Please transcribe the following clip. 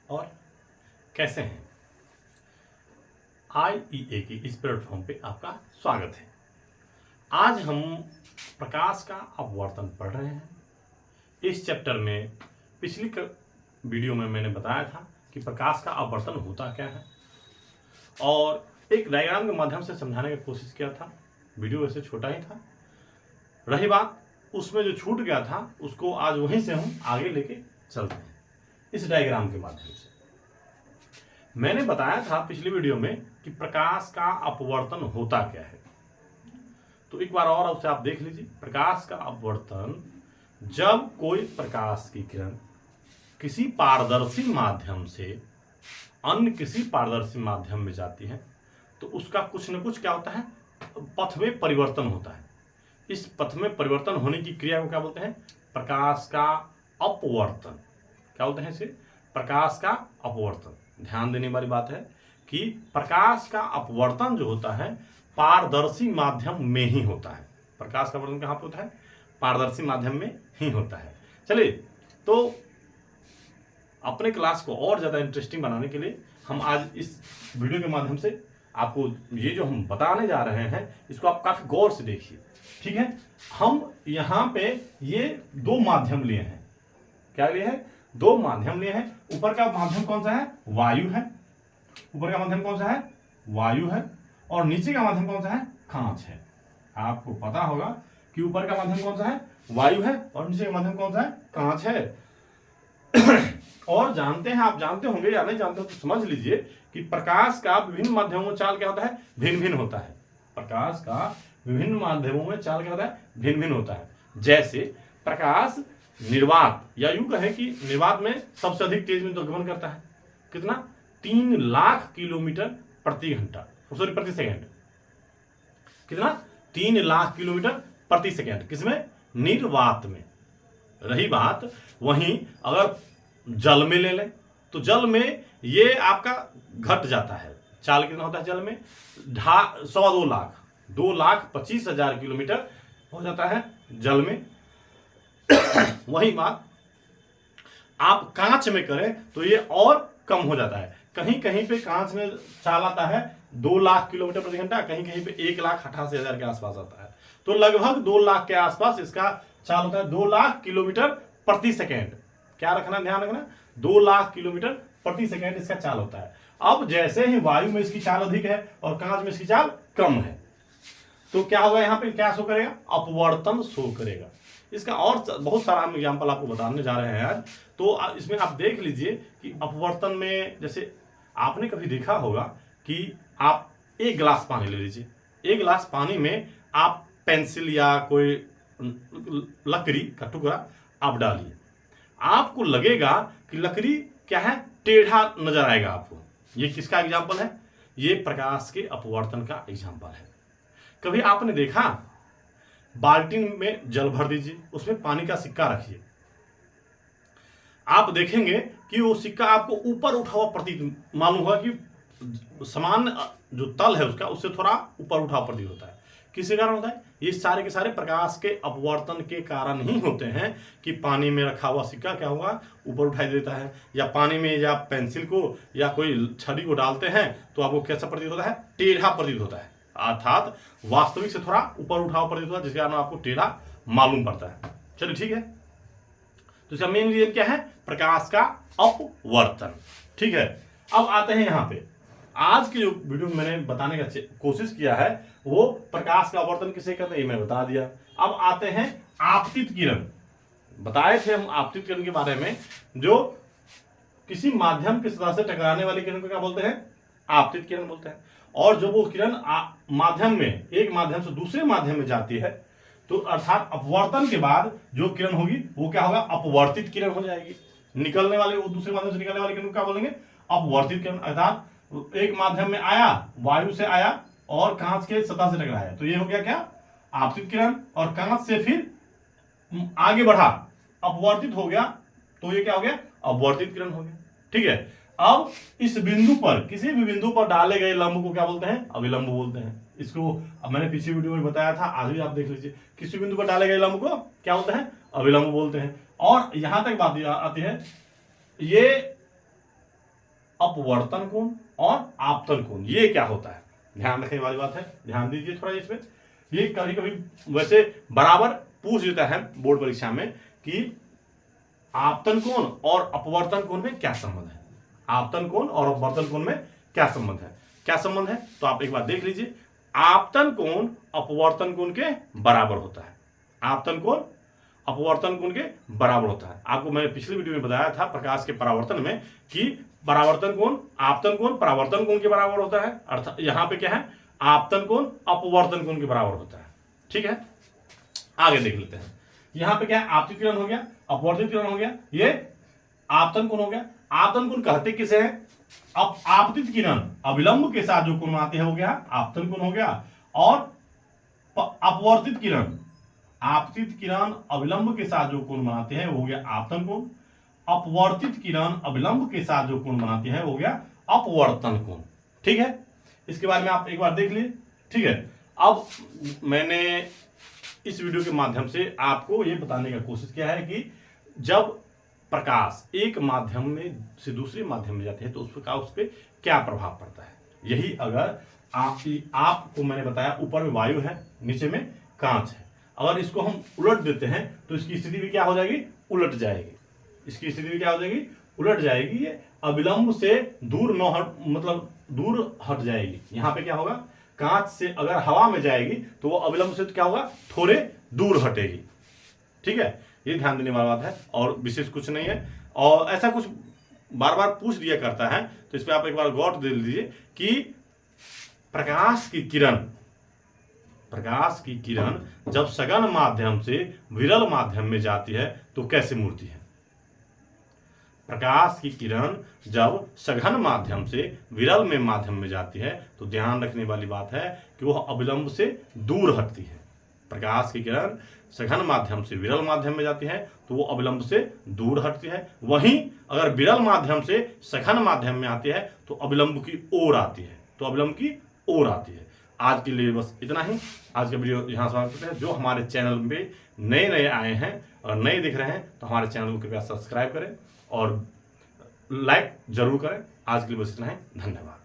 और कैसे हैं। IEA की इस प्लेटफॉर्म पे आपका स्वागत है। आज हम प्रकाश का अपवर्तन पढ़ रहे हैं। इस चैप्टर में पिछली वीडियो में मैंने बताया था कि प्रकाश का अपवर्तन होता क्या है और एक डायग्राम के माध्यम से समझाने की कोशिश किया था। वीडियो वैसे छोटा ही था। रही बात उसमें जो छूट गया था उसको आज वहीं से हम आगे लेके चलते हैं इस डायग्राम के माध्यम से। मैंने बताया था पिछली वीडियो में कि प्रकाश का अपवर्तन होता क्या है, तो एक बार और उसे आप देख लीजिए। प्रकाश का अपवर्तन जब कोई प्रकाश की किरण किसी पारदर्शी माध्यम से अन्य किसी पारदर्शी माध्यम में जाती है तो उसका कुछ न कुछ क्या होता है, पथ में परिवर्तन होता है। इस पथ में परिवर्तन होने की क्रिया को क्या बोलते हैं, प्रकाश का अपवर्तन। क्या बोलते हैं इसे, प्रकाश का अपवर्तन। ध्यान देने वाली बात है कि प्रकाश का अपवर्तन जो होता है पारदर्शी माध्यम में ही होता है। प्रकाश का अपवर्तन कहां पर होता है, पारदर्शी माध्यम में ही होता है। चलिए, तो अपने क्लास को और ज्यादा इंटरेस्टिंग बनाने के लिए हम आज इस वीडियो के माध्यम से आपको ये जो हम बताने जा रहे हैं इसको आप काफी गौर से देखिए, ठीक है। हम यहाँ पे ये दो माध्यम लिए हैं। क्या लिए हैं, दो माध्यम लिए हैं। ऊपर का माध्यम कौन सा है, वायु है। ऊपर का माध्यम कौन सा है, वायु है। और नीचे का माध्यम कौन सा है, कांच है। आपको पता होगा कि ऊपर का माध्यम कौन सा है, वायु है, और नीचे का माध्यम कौन सा है, कांच है। और जानते हैं, आप जानते होंगे या नहीं जानते हो तो समझ लीजिए कि प्रकाश का विभिन्न माध्यमों में चाल क्या होता है, भिन्न भिन्न होता है। प्रकाश का विभिन्न माध्यमों में चाल क्या होता है, भिन्न भिन्न होता है। जैसे प्रकाश निर्वात, या यूं कहें कि निर्वात में सबसे अधिक तेज में निर्गमन करता है। कितना, 3 लाख किलोमीटर प्रति घंटा, सॉरी प्रति सेकंड। कितना, 3 लाख किलोमीटर प्रति सेकंड। किसमें, निर्वात में। रही बात वहीं अगर जल में ले लें तो जल में ये आपका घट जाता है। चाल कितना होता है जल में, 2,25,000 किलोमीटर हो जाता है जल में। वही बात आप कांच में करें तो ये और कम हो जाता है। कहीं कहीं पे कांच में चाल आता है 2 लाख किलोमीटर प्रति घंटा, कहीं कहीं पे 1,88,000 के आसपास आता है। तो लगभग 2 लाख के आसपास इसका चाल होता है, 2 लाख किलोमीटर प्रति सेकेंड। क्या रखना, ध्यान रखना, 2 लाख किलोमीटर प्रति सेकेंड इसका चाल होता है। अब जैसे ही वायु में इसकी चाल अधिक है और कांच में इसकी चाल कम है तो क्या होगा, यहाँ पे क्या शो करेगा, अपवर्तन शो करेगा। इसका और बहुत सारा हम एग्जाम्पल आपको बताने जा रहे हैं आज। तो इसमें आप देख लीजिए कि अपवर्तन में जैसे आपने कभी देखा होगा कि आप एक गिलास पानी ले लीजिए, एक गिलास पानी में आप पेंसिल या कोई लकड़ी का टुकड़ा आप डालिए, आपको लगेगा कि लकड़ी क्या है, टेढ़ा नजर आएगा आपको। ये किसका एग्जाम्पल है, ये प्रकाश के अपवर्तन का एग्जाम्पल है। कभी आपने देखा, बाल्टी में जल भर दीजिए, उसमें पानी का सिक्का रखिए, आप देखेंगे कि वो सिक्का आपको ऊपर उठा हुआ प्रतीत मालूम होगा कि समान जो तल है उसका उससे थोड़ा ऊपर उठा प्रतीत होता है। किसके कारण होता है, ये सारे के सारे प्रकाश के अपवर्तन के कारण ही होते हैं कि पानी में रखा हुआ सिक्का क्या होगा, ऊपर उठाई देता है। या पानी में या पेंसिल को या कोई छड़ी को डालते हैं तो आपको कैसा प्रतीत होता है, टेढ़ा प्रतीत होता है, अर्थात वास्तविक से थोड़ा ऊपर उठाव प्रतीत होता है, जिसके कारण आपको टेढ़ा मालूम पड़ता है। चलिए ठीक है, तो इसका मेन रीजन क्या है, प्रकाश का अपवर्तन। ठीक है, अब आते हैं यहाँ पे आज की जो वीडियो में मैंने बताने का कोशिश किया है वो प्रकाश का अपवर्तन किसे कहते हैं ये मैं बता दिया। अब आते हैं आपतित किरण। बताए थे हम आपतित किरण के बारे में, जो किसी माध्यम की सतह से टकराने वाली किरण को क्या बोलते हैं, आपतित किरण बोलते हैं। और जो वो किरण माध्यम में, एक माध्यम से दूसरे माध्यम में जाती है तो अर्थात अपवर्तन के बाद जो किरण होगी वो क्या होगा, अपवर्तित किरण हो जाएगी। निकलने वाले, वो दूसरे माध्यम से निकलने वाली किरण को क्या बोलेंगे, अपवर्तित किरण। अर्थात एक माध्यम में आया, वायु से आया और कांच के सतह से टकराया, तो ये हो गया क्या, आपतित किरण। और कांच से फिर आगे बढ़ा, अपवर्तित हो गया, तो ये क्या हो गया, अपवर्तित किरण हो गया। ठीक है, अब इस बिंदु पर, किसी भी बिंदु पर डाले गए लंब को क्या बोलते हैं, अभिलंब बोलते हैं। इसको अब मैंने पिछली वीडियो में बताया था, आज भी आप देख लीजिए, किसी बिंदु पर डाले गए लंब को क्या बोलते हैं, अभिलंब बोलते हैं। और यहां तक बात आती है, ये अपवर्तन कोण और आपतन कोण, ये क्या होता है, ध्यान रखने वाली बात है, ध्यान दीजिए थोड़ा इसमें। ये कभी कभी वैसे बराबर पूछ देता है बोर्ड परीक्षा में कि आपतन कोण और अपवर्तन कोण में क्या संबंध है, आपतन कोण और अपवर्तन कोण में क्या संबंध है, क्या संबंध है, तो आप एक बार देख लीजिए। आपतन कोण अपवर्तन कोण के बराबर होता है, आपतन कोण अपवर्तन कोण के बराबर होता है। आपको मैंने पिछली वीडियो में बताया था प्रकाश के परावर्तन में कि परावर्तन कोण आपतन कोण परावर्तन कोण के बराबर होता है, अर्थात यहां पे क्या है, आपतन कोण अपवर्तन कोण के बराबर होता है। ठीक है, आगे देख लेते हैं। यहां पे क्या है, आपतित किरण हो गया, अपवर्तित किरण हो गया, ये आपतन कोण हो गया। आपतन कोण कहते किसे हैं, अब आपतित किरण अविलंब के साथ जो कोण बनाती है हो गया आपतन कोण हो गया, और अपवर्तित किरण आपतित किरण अविलंब के साथ जो कोण बनाते हैं वो हो गया आपतन कोण, अपवर्तित किरण अविलंब के साथ जो कोण बनाती है वो हो गया अपवर्तन कोण। ठीक है, इसके बारे में आप एक बार देख लिए। ठीक है, अब मैंने इस वीडियो के माध्यम से आपको ये बताने का कोशिश किया है कि जब प्रकाश एक माध्यम में से दूसरे माध्यम में जाते हैं तो उस पर क्या प्रभाव पड़ता है। यही अगर आपको मैंने बताया ऊपर में वायु है, नीचे में कांच है, अगर इसको हम उलट देते हैं तो इसकी स्थिति भी क्या हो जाएगी, उलट जाएगी। इसकी स्थिति भी क्या हो जाएगी, उलट जाएगी। ये अविलंब से दूर न हट, मतलब दूर हट जाएगी। यहाँ पे क्या होगा, कांच से अगर हवा में जाएगी तो वो अविलंब से क्या होगा, थोड़े दूर हटेगी। ठीक है, ये ध्यान देने वाली बात है और विशेष कुछ नहीं है। और ऐसा कुछ बार बार पूछ दिया करता है तो इस पर आप एक बार गौर दे लीजिए कि प्रकाश की किरण जब सघन माध्यम से विरल माध्यम में जाती है तो कैसे मुड़ती है। प्रकाश की किरण जब सघन माध्यम से विरल में माध्यम में जाती है तो ध्यान रखने वाली बात है कि वह अविलंब से दूर हटती है। प्रकाश की किरण सघन माध्यम से विरल माध्यम में जाती है तो वो अविलंब से दूर हटती है। वहीं अगर विरल माध्यम से सघन माध्यम में आती है तो अविलंब की ओर आती है, तो अविलंब की ओर आती है। आज के लिए बस इतना ही, आज का वीडियो यहाँ समाप्त करते हैं। जो हमारे चैनल पे नए आए हैं और नए दिख रहे हैं तो हमारे चैनल को कृपया सब्सक्राइब करें और लाइक जरूर करें। आज के लिए बस इतना ही, धन्यवाद।